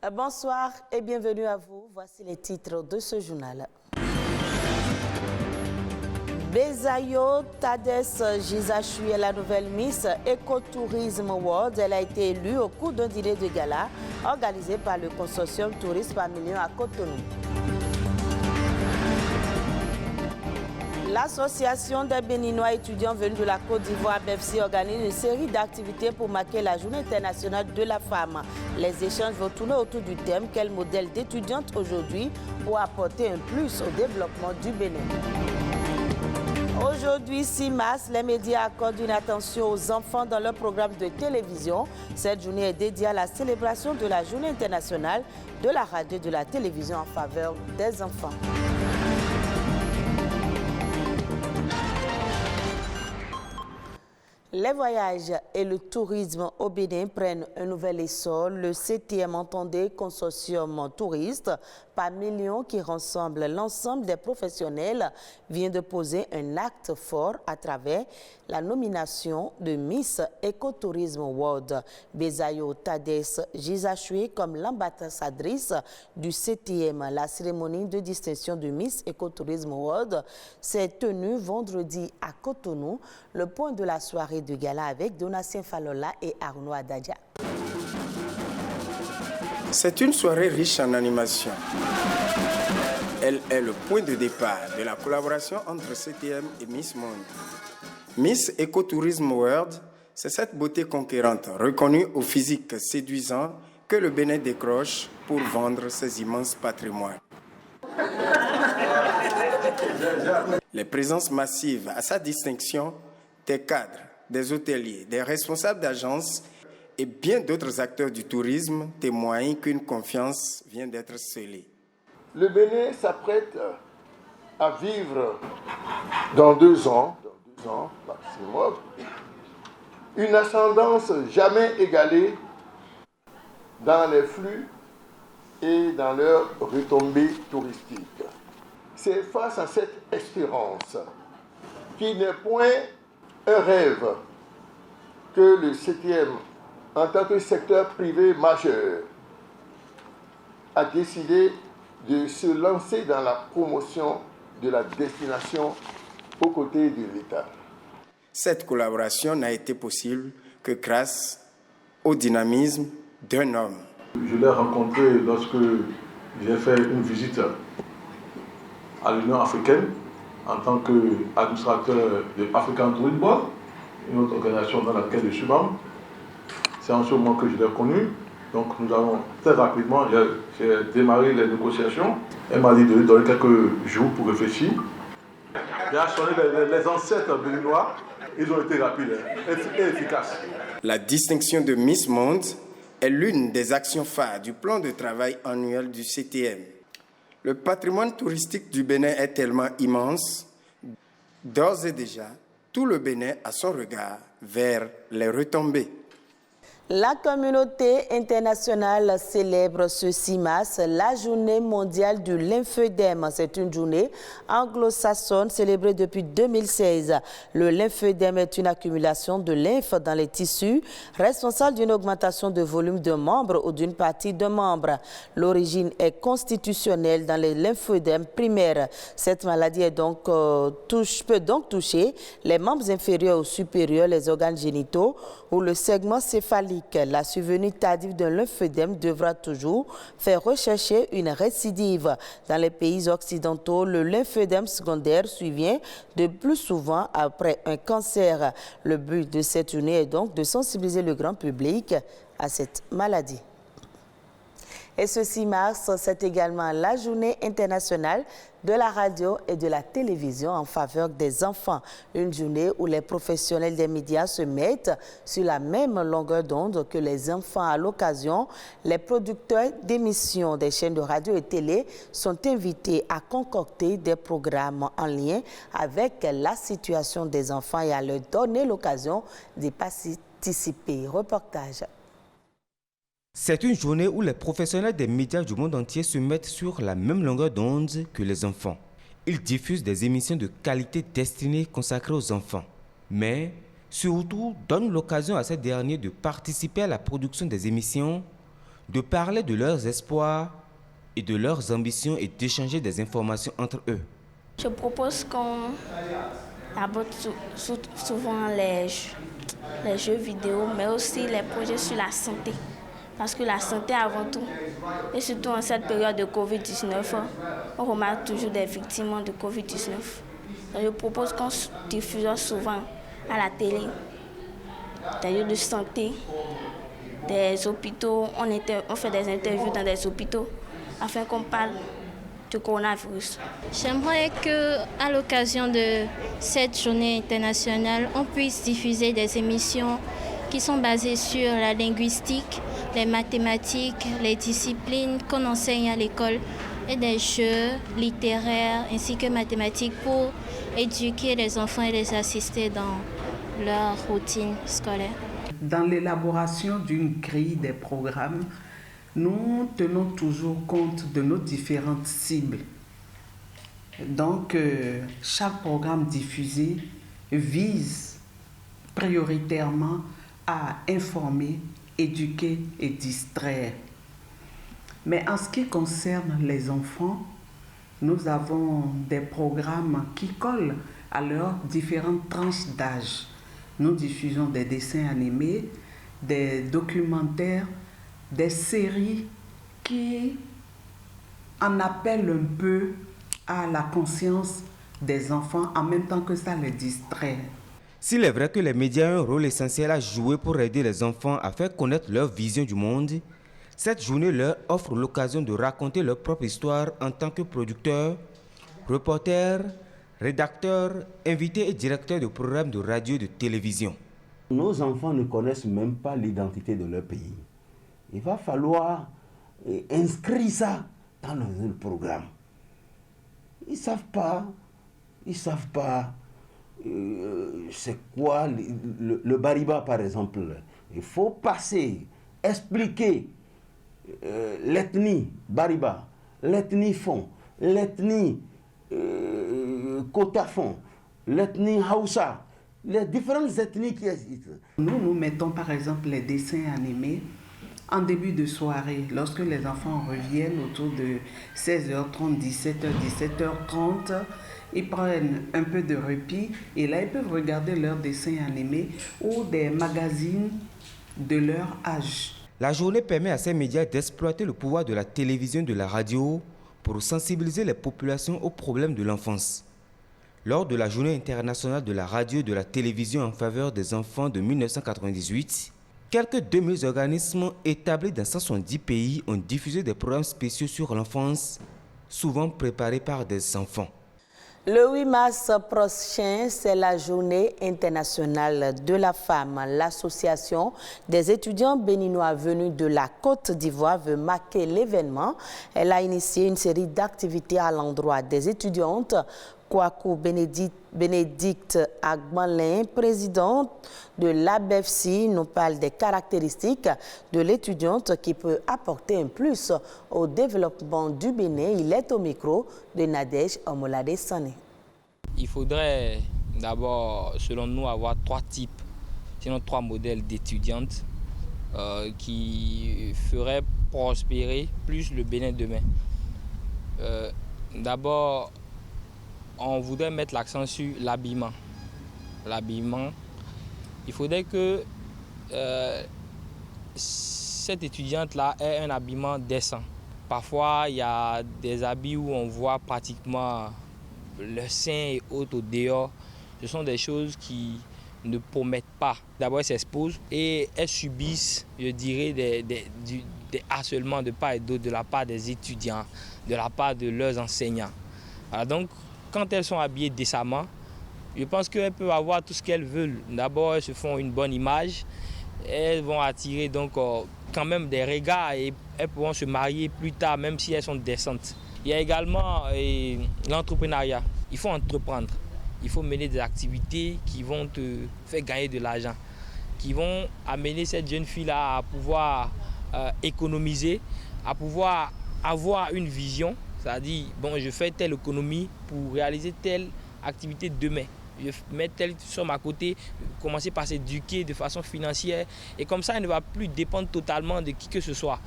Bonsoir et bienvenue à vous. Voici les titres de ce journal. Bezayo Tades Gisachui est la nouvelle Miss Écotourisme World. Elle a été élue au cours d'un dîner de gala organisé par le consortium Tourisme par Million à Cotonou. L'association des Béninois étudiants venus de la Côte d'Ivoire, BEFSI, organise une série d'activités pour marquer la Journée internationale de la femme. Les échanges vont tourner autour du thème « Quel modèle d'étudiante aujourd'hui pour apporter un plus au développement du Bénin ?» Aujourd'hui, 6 mars, les médias accordent une attention aux enfants dans leur programme de télévision. Cette journée est dédiée à la célébration de la Journée internationale de la radio et de la télévision en faveur des enfants. Les voyages et le tourisme au Bénin prennent un nouvel essor. Le CTM, entendé Consortium Touriste par Million, qui rassemble l'ensemble des professionnels, vient de poser un acte fort à travers la nomination de Miss Écotourisme World. Bezayo Tades Gisachui comme l'ambassadrice du CTM. La cérémonie de distinction de Miss Écotourisme World s'est tenue vendredi à Cotonou. Le point de la soirée de gala avec Donatien Falola et Arnaud Adadja. C'est une soirée riche en animation. Elle est le point de départ de la collaboration entre CTM et Miss Monde. Miss Écotourisme World, c'est cette beauté conquérante, reconnue au physique séduisant, que le Bénin décroche pour vendre ses immenses patrimoines. Les présences massives à sa distinction des cadres, des hôteliers, des responsables d'agences et bien d'autres acteurs du tourisme témoignent qu'une confiance vient d'être scellée. Le Bénin s'apprête à vivre dans 2 ans maximum, une ascendance jamais égalée dans les flux et dans leurs retombées touristiques. C'est face à cette espérance qui n'est point un rêve que le CTM, en tant que secteur privé majeur, a décidé de se lancer dans la promotion de la destination aux côtés de l'État. Cette collaboration n'a été possible que grâce au dynamisme d'un homme. Je l'ai rencontré lorsque j'ai fait une visite à l'Union africaine en tant qu'administrateur de African Tourism Board, une autre organisation dans laquelle je suis membre. C'est en ce moment que je l'ai connu. Donc nous avons très rapidement, j'ai démarré les négociations. Elle m'a dit de lui donner quelques jours pour réfléchir. J'ai assuré les ancêtres béninois, ils ont été rapides et efficaces. La distinction de Miss Monde est l'une des actions phares du plan de travail annuel du CTM. Le patrimoine touristique du Bénin est tellement immense, d'ores et déjà, tout le Bénin a son regard vers les retombées. La communauté internationale célèbre ce 6 mars la journée mondiale du lymphoedème. C'est une journée anglo-saxonne célébrée depuis 2016. Le lymphoedème est une accumulation de lymphe dans les tissus responsable d'une augmentation de volume d'un membre ou d'une partie d'un membre. L'origine est constitutionnelle dans les lymphoedèmes primaires. Cette maladie est donc, peut donc toucher les membres inférieurs ou supérieurs, les organes génitaux ou le segment céphalique. La survenue tardive d'un lymphoedème devra toujours faire rechercher une récidive. Dans les pays occidentaux, le lymphoedème secondaire survient de plus souvent après un cancer. Le but de cette journée est donc de sensibiliser le grand public à cette maladie. Et ce 6 mars, c'est également la journée internationale de la radio et de la télévision en faveur des enfants. Une journée où les professionnels des médias se mettent sur la même longueur d'onde que les enfants. À l'occasion, les producteurs d'émissions des chaînes de radio et télé sont invités à concocter des programmes en lien avec la situation des enfants et à leur donner l'occasion d'y participer. Reportage. C'est une journée où les professionnels des médias du monde entier se mettent sur la même longueur d'onde que les enfants. Ils diffusent des émissions de qualité destinées consacrées aux enfants, mais surtout donnent l'occasion à ces derniers de participer à la production des émissions de parler de leurs espoirs et de leurs ambitions et d'échanger des informations entre eux. Je propose qu'on aborde souvent les jeux vidéo, mais aussi les projets sur la santé. Parce que la santé avant tout, et surtout en cette période de Covid-19, on remarque toujours des victimes de Covid-19. Donc je propose qu'on diffuse souvent à la télé des lieux de santé, des hôpitaux. On fait des interviews dans des hôpitaux afin qu'on parle du coronavirus. J'aimerais qu'à l'occasion de cette journée internationale, on puisse diffuser des émissions qui sont basées sur la linguistique, les mathématiques, les disciplines qu'on enseigne à l'école et des jeux littéraires ainsi que mathématiques pour éduquer les enfants et les assister dans leur routine scolaire. Dans l'élaboration d'une grille des programmes, nous tenons toujours compte de nos différentes cibles. Donc, chaque programme diffusé vise prioritairement à informer, éduquer et distraire. Mais en ce qui concerne les enfants, nous avons des programmes qui collent à leurs différentes tranches d'âge. Nous diffusons des dessins animés, des documentaires, des séries qui en appellent un peu à la conscience des enfants en même temps que ça les distrait. S'il est vrai que les médias ont un rôle essentiel à jouer pour aider les enfants à faire connaître leur vision du monde, cette journée leur offre l'occasion de raconter leur propre histoire en tant que producteurs, reporters, rédacteurs, invités et directeurs de programmes de radio et de télévision. Nos enfants ne connaissent même pas l'identité de leur pays. Il va falloir inscrire ça dans le programme. Ils ne savent pas c'est quoi le Bariba par exemple. Il faut passer, expliquer l'ethnie Bariba, l'ethnie Fon, l'ethnie Kotafon, l'ethnie Hausa, les différentes ethnies qui existent. Nous mettons par exemple les dessins animés en début de soirée, lorsque les enfants reviennent autour de 16h30, 17h, 17h30, ils prennent un peu de répit et là ils peuvent regarder leurs dessins animés ou des magazines de leur âge. La journée permet à ces médias d'exploiter le pouvoir de la télévision et de la radio pour sensibiliser les populations aux problèmes de l'enfance. Lors de la journée internationale de la radio et de la télévision en faveur des enfants de 1998, quelques 2000 organismes établis dans 170 pays ont diffusé des programmes spéciaux sur l'enfance, souvent préparés par des enfants. Le 8 mars prochain, c'est la journée internationale de la femme. L'association des étudiants béninois venus de la Côte d'Ivoire veut marquer l'événement. Elle a initié une série d'activités à l'endroit des étudiantes. Kwaku Bénédicte Agbanlin, présidente de l'ABEFSI, nous parle des caractéristiques de l'étudiante qui peut apporter un plus au développement du Bénin. Il est au micro de Nadège Omolade Sané. Il faudrait d'abord, selon nous, avoir trois types, sinon trois modèles d'étudiantes qui feraient prospérer plus le Bénin demain. D'abord, on voudrait mettre l'accent sur l'habillement. L'habillement, il faudrait que cette étudiante-là ait un habillement décent. Parfois, il y a des habits où on voit pratiquement le sein et autres au dehors. Ce sont des choses qui ne promettent pas. D'abord, elles s'exposent et elles subissent, je dirais, des harcèlements de part et d'autre, de la part des étudiants, de la part de leurs enseignants. Alors donc, quand elles sont habillées décemment, je pense qu'elles peuvent avoir tout ce qu'elles veulent. D'abord, elles se font une bonne image. Elles vont attirer donc quand même des regards et elles pourront se marier plus tard, même si elles sont décentes. Il y a également l'entrepreneuriat. Il faut entreprendre. Il faut mener des activités qui vont te faire gagner de l'argent, qui vont amener cette jeune fille-là à pouvoir économiser, à pouvoir avoir une vision. C'est-à-dire, bon, je fais telle économie pour réaliser telle activité demain. je mets telle somme à côté, commencer par s'éduquer de façon financière. Et comme ça, elle ne va plus dépendre totalement de qui que ce soit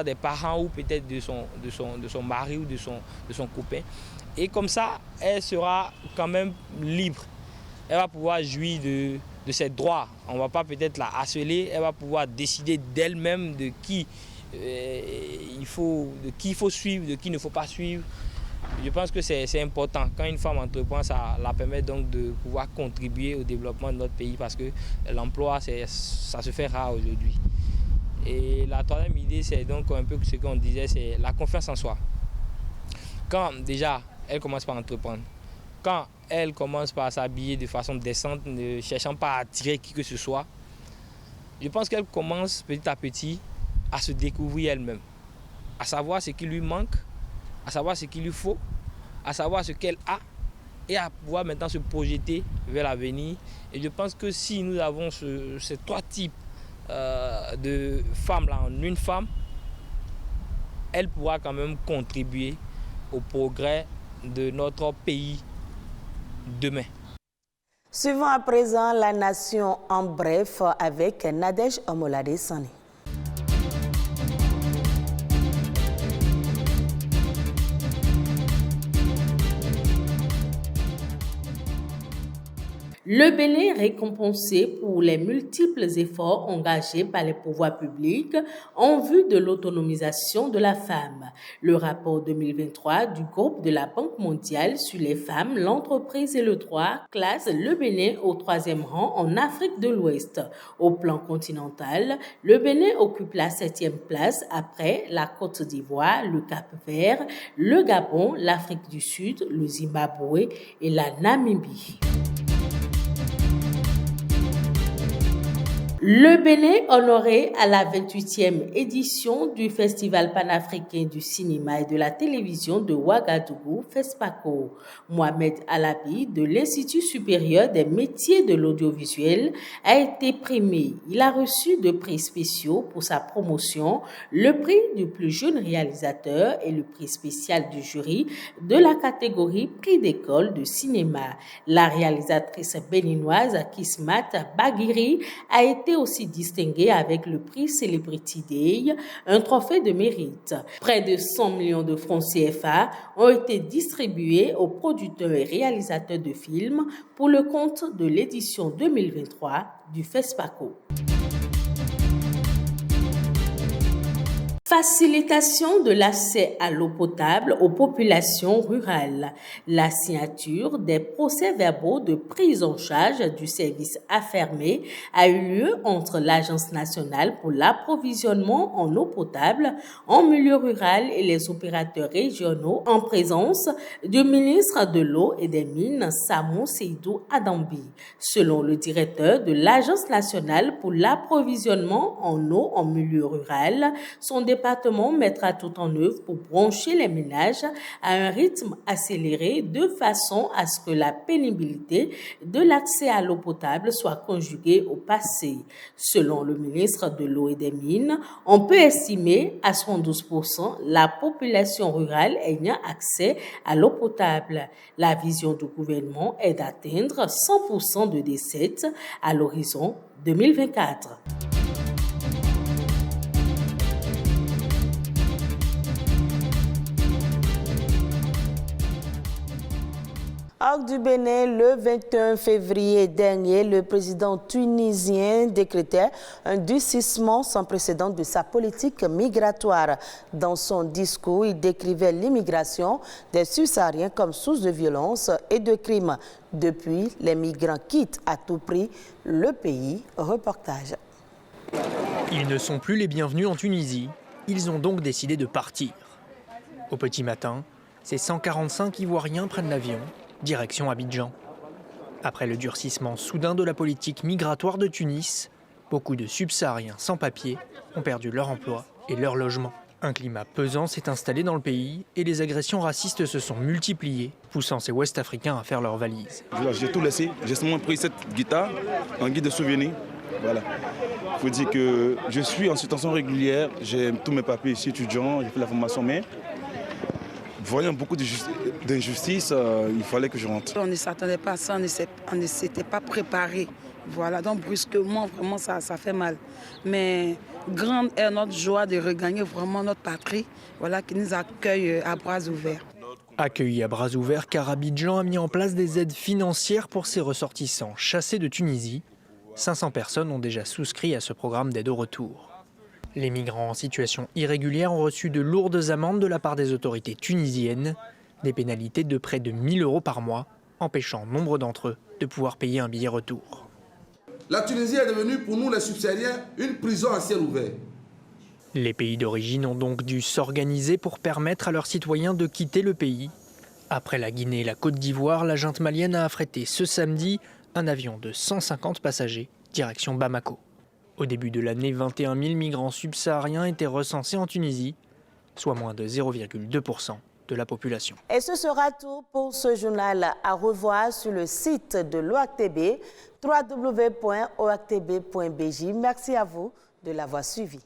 des parents ou peut-être de son mari ou de son copain. Et comme ça, elle sera quand même libre. Elle va pouvoir jouir de ses droits. On ne va pas peut-être la harceler, elle va pouvoir décider d'elle-même de qui il faut suivre, de qui il ne faut pas suivre. Je pense que c'est important. Quand une femme entreprend, ça la permet donc de pouvoir contribuer au développement de notre pays parce que l'emploi, ça se fait rare aujourd'hui. Et la troisième idée, c'est donc un peu ce qu'on disait, c'est la confiance en soi. Quand déjà, elle commence par entreprendre, quand elle commence par s'habiller de façon décente, ne cherchant pas à attirer qui que ce soit, je pense qu'elle commence petit à petit à se découvrir elle-même, à savoir ce qui lui manque, à savoir ce qu'il lui faut, à savoir ce qu'elle a et à pouvoir maintenant se projeter vers l'avenir. Et je pense que si nous avons ces trois types de femmes là en une femme, elle pourra quand même contribuer au progrès de notre pays demain. Suivons à présent la nation en bref avec Nadège Omolade Sani. Le Bénin récompensé pour les multiples efforts engagés par les pouvoirs publics en vue de l'autonomisation de la femme. Le rapport 2023 du groupe de la Banque mondiale sur les femmes, l'entreprise et le droit classe le Bénin au 3e rang en Afrique de l'Ouest. Au plan continental, le Bénin occupe la 7e place après la Côte d'Ivoire, le Cap-Vert, le Gabon, l'Afrique du Sud, le Zimbabwe et la Namibie. Le Bénin honoré à la 28e édition du Festival panafricain du cinéma et de la télévision de Ouagadougou, FESPACO. Mohamed Alabi de l'Institut supérieur des métiers de l'audiovisuel a été primé. Il a reçu 2 prix spéciaux pour sa promotion, le prix du plus jeune réalisateur et le prix spécial du jury de la catégorie prix d'école de cinéma. La réalisatrice béninoise Kismat Baguiri a été aussi distinguée avec le prix Celebrity Day, un trophée de mérite. Près de 100 millions de francs CFA ont été distribués aux producteurs et réalisateurs de films pour le compte de l'édition 2023 du FESPACO. Facilitation de l'accès à l'eau potable aux populations rurales. La signature des procès-verbaux de prise en charge du service affermé a eu lieu entre l'Agence nationale pour l'approvisionnement en eau potable en milieu rural et les opérateurs régionaux en présence du ministre de l'Eau et des Mines, Samou Seydou Adambi. Selon le directeur de l'Agence nationale pour l'approvisionnement en eau en milieu rural, son département mettra tout en œuvre pour brancher les ménages à un rythme accéléré de façon à ce que la pénibilité de l'accès à l'eau potable soit conjuguée au passé. Selon le ministre de l'Eau et des Mines, on peut estimer à 72% la population rurale ayant accès à l'eau potable. La vision du gouvernement est d'atteindre 100% de décès à l'horizon 2024. Hors du Bénin, le 21 février dernier, le président tunisien décrétait un durcissement sans précédent de sa politique migratoire. Dans son discours, il décrivait l'immigration des subsahariens comme source de violence et de crimes. Depuis, les migrants quittent à tout prix le pays. Reportage. Ils ne sont plus les bienvenus en Tunisie. Ils ont donc décidé de partir. Au petit matin, ces 145 Ivoiriens prennent l'avion. Direction Abidjan. Après le durcissement soudain de la politique migratoire de Tunis, beaucoup de subsahariens sans papier ont perdu leur emploi et leur logement. Un climat pesant s'est installé dans le pays et les agressions racistes se sont multipliées, poussant ces Ouest-Africains à faire leurs valises. J'ai tout laissé, j'ai seulement pris cette guitare en guide de souvenir. Voilà. Il faut dire que je suis en situation régulière, j'ai tous mes papiers ici étudiants, j'ai fait la formation, mais voyant beaucoup d'injustices, il fallait que je rentre. On ne s'attendait pas à ça, on ne s'était pas préparé. Voilà, donc brusquement, vraiment, ça fait mal. Mais grande est notre joie de regagner vraiment notre patrie, voilà, qui nous accueille à bras ouverts. Accueilli à bras ouverts, car Abidjan a mis en place des aides financières pour ses ressortissants chassés de Tunisie. 500 personnes ont déjà souscrit à ce programme d'aide au retour. Les migrants en situation irrégulière ont reçu de lourdes amendes de la part des autorités tunisiennes, des pénalités de près de 1 000 € par mois, empêchant nombre d'entre eux de pouvoir payer un billet retour. La Tunisie est devenue pour nous les subsahariens une prison à ciel ouvert. Les pays d'origine ont donc dû s'organiser pour permettre à leurs citoyens de quitter le pays. Après la Guinée et la Côte d'Ivoire, la junte malienne a affrété ce samedi un avion de 150 passagers, direction Bamako. Au début de l'année, 21 000 migrants subsahariens étaient recensés en Tunisie, soit moins de 0,2% de la population. Et ce sera tout pour ce journal. À revoir sur le site de l'OACTB, www.oactb.bj. Merci à vous de l'avoir suivi.